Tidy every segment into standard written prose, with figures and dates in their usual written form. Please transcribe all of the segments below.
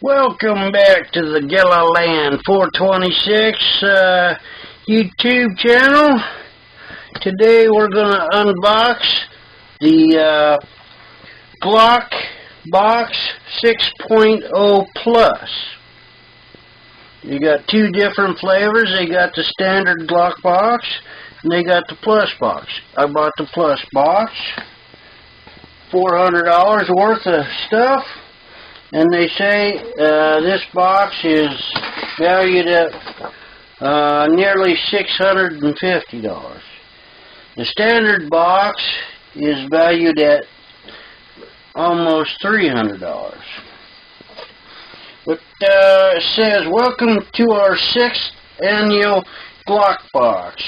Welcome back to the Gilliland 426 YouTube channel. Today we're going to unbox the Glock Box 6.0 Plus. You got two different flavors. They got the standard Glock Box and they got the Plus Box. I bought the Plus Box, $400 worth of stuff. And they say this box is valued at nearly $650. The standard box is valued at almost $300. But it says, welcome to our 6th annual Glock Box,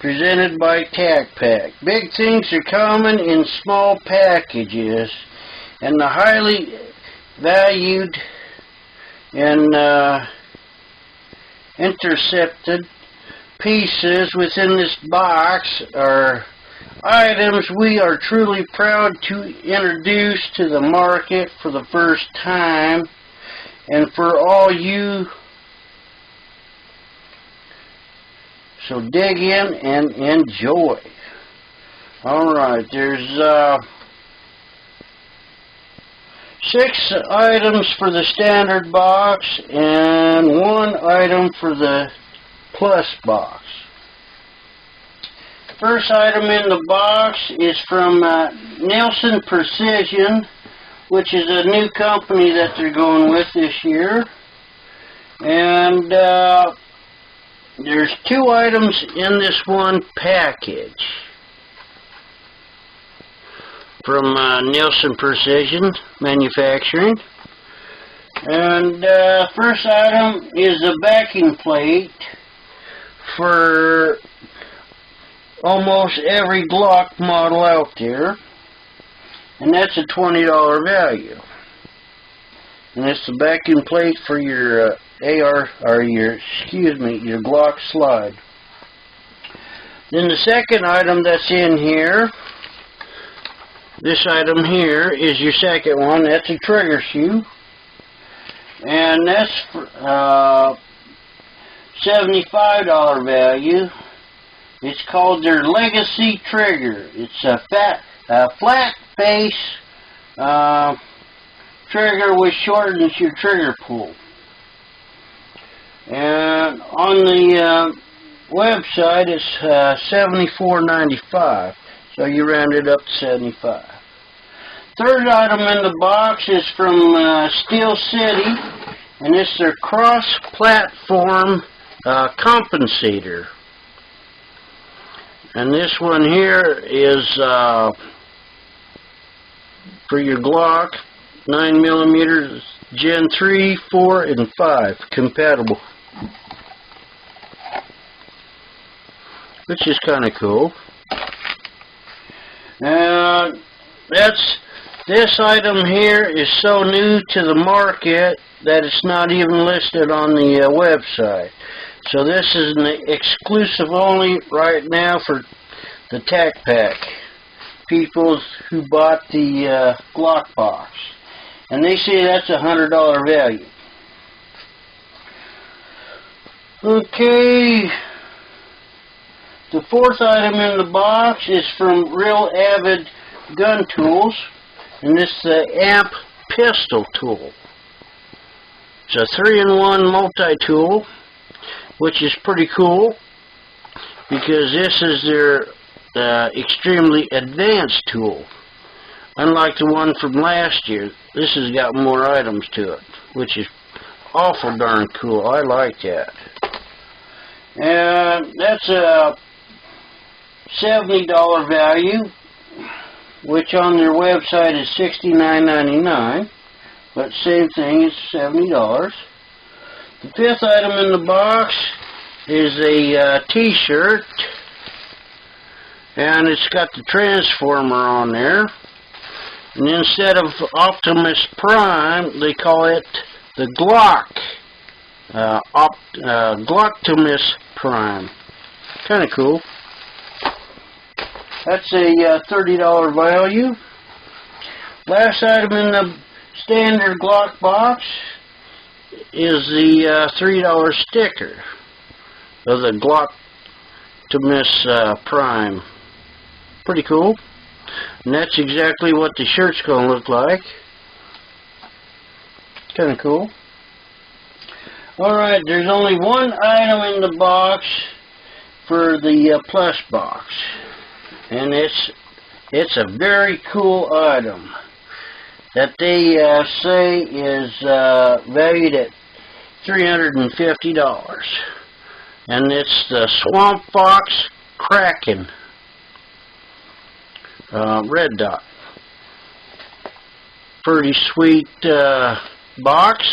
presented by tacpack. Big things are coming in small packages, and the highly valued and intercepted pieces within this box are items we are truly proud to introduce to the market for the first time, and for all you. So dig in and enjoy. Alright, there's 6 items for the standard box and 1 item for the Plus Box. First item in the box is from Nelson Precision, which is a new company that they're going with this year. And there's 2 items in this one package from Nelson Precision Manufacturing. And first item is a backing plate for almost every Glock model out there, and that's a $20 value. And it's the backing plate for your AR, or your Glock slide. Then the second item that's in here, this item here is your second one. That's a trigger shoe, and that's $75 value. It's called their Legacy Trigger. It's a flat face trigger which shortens your trigger pull. And on the website it's $74.95. So you round it up to 75. Third item in the box is from Steel City, and it's their cross-platform compensator. And this one here is for your Glock 9mm Gen 3, 4, and 5 compatible, which is kind of cool. This item here is so new to the market that it's not even listed on the website. So this is an exclusive only right now for the tacpack people who bought the Glock Box. And they say that's a $100 value. Okay. The fourth item in the box is from Real Avid Gun Tools, and this is the AMP pistol tool. It's a 3-in-1 multi-tool, which is pretty cool because this is their extremely advanced tool. Unlike the one from last year, this has got more items to it, which is awful darn cool. I like that. And that's a $70 value, which on their website is $69.99, but same thing, it's $70. The fifth item in the box is a t-shirt, and it's got the transformer on there, and instead of Optimus Prime, they call it the Glock Glocktimus Prime. Kind of cool. That's a $30 value. Last item in the standard Glock box is the $3 sticker of the Glock Pus Prime. Pretty cool. And that's exactly what the shirt's going to look like. Kind of cool. Alright, there's only one item in the box for the Plus box. And it's a very cool item that they say is valued at $350. And it's the Swamp Fox Kraken red dot. Pretty sweet box.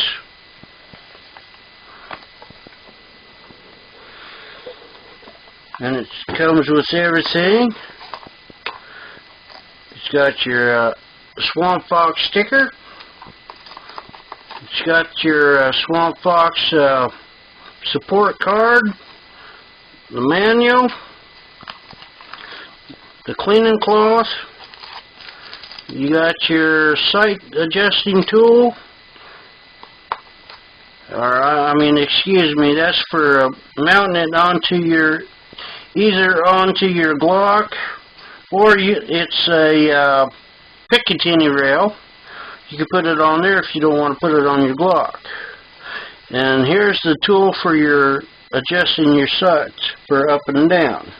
And it comes with everything. It's got your Swamp Fox sticker. It's got your Swamp Fox support card, the manual, the cleaning cloth. You got your sight adjusting tool. Excuse me, that's for mounting it onto your, either onto your Glock, or it's a Picatinny rail. You can put it on there if you don't want to put it on your Glock. And here's the tool for your adjusting your sights for up and down.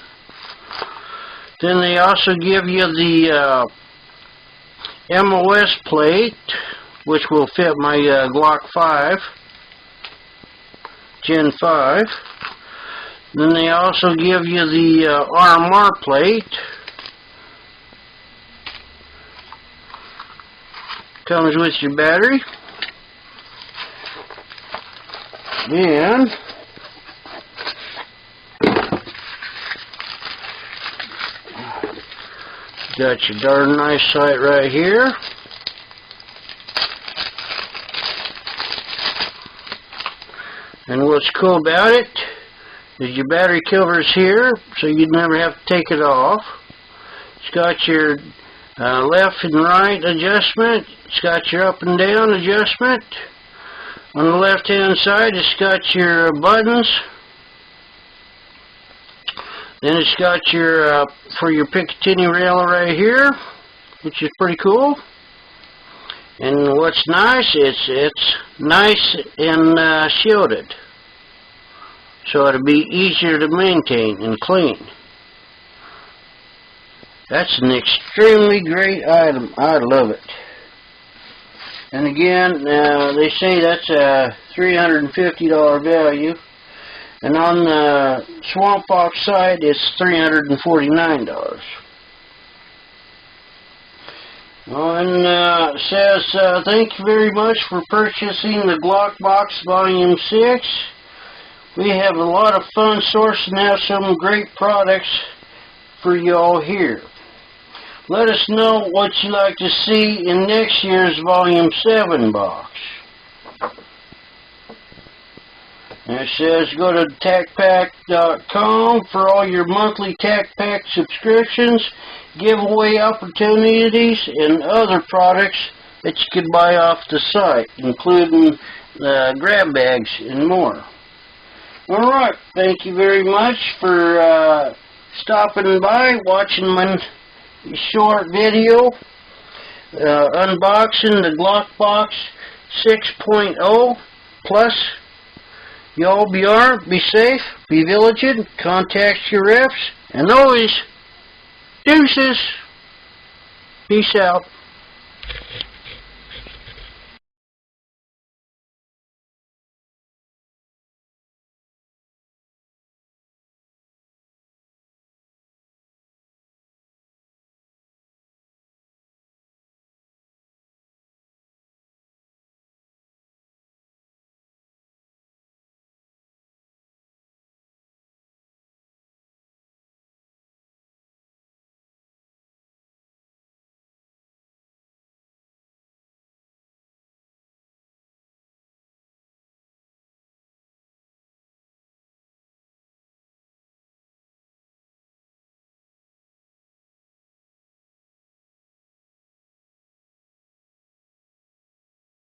Then they also give you the MOS plate, which will fit my Glock 5, Gen 5. Then they also give you the RMR plate. Comes with your battery. And got your darn nice sight right here. And what's cool about it is your battery cover's here, so you'd never have to take it off. It's got your left and right adjustment. It's got your up and down adjustment. On the left hand side, it's got your buttons. Then it's got your for your Picatinny rail right here, which is pretty cool. And what's nice, it's nice and shielded, so it'll be easier to maintain and clean. That's an extremely great item. I love it. And again, they say that's a $350 value. And on the Swamp Fox side, it's $349. And it says, thank you very much for purchasing the Glock Box Volume 6. We have a lot of fun sourcing out some great products for you all here. Let us know what you'd like to see in next year's Volume 7 box. And it says go to tacpack.com for all your monthly tacpack subscriptions, giveaway opportunities, and other products that you could buy off the site, including grab bags and more. Alright, thank you very much for stopping by, watching my short video unboxing the Glock Box 6.0 Plus. Y'all be safe, be vigilant, contact your reps, and always, deuces. Peace out.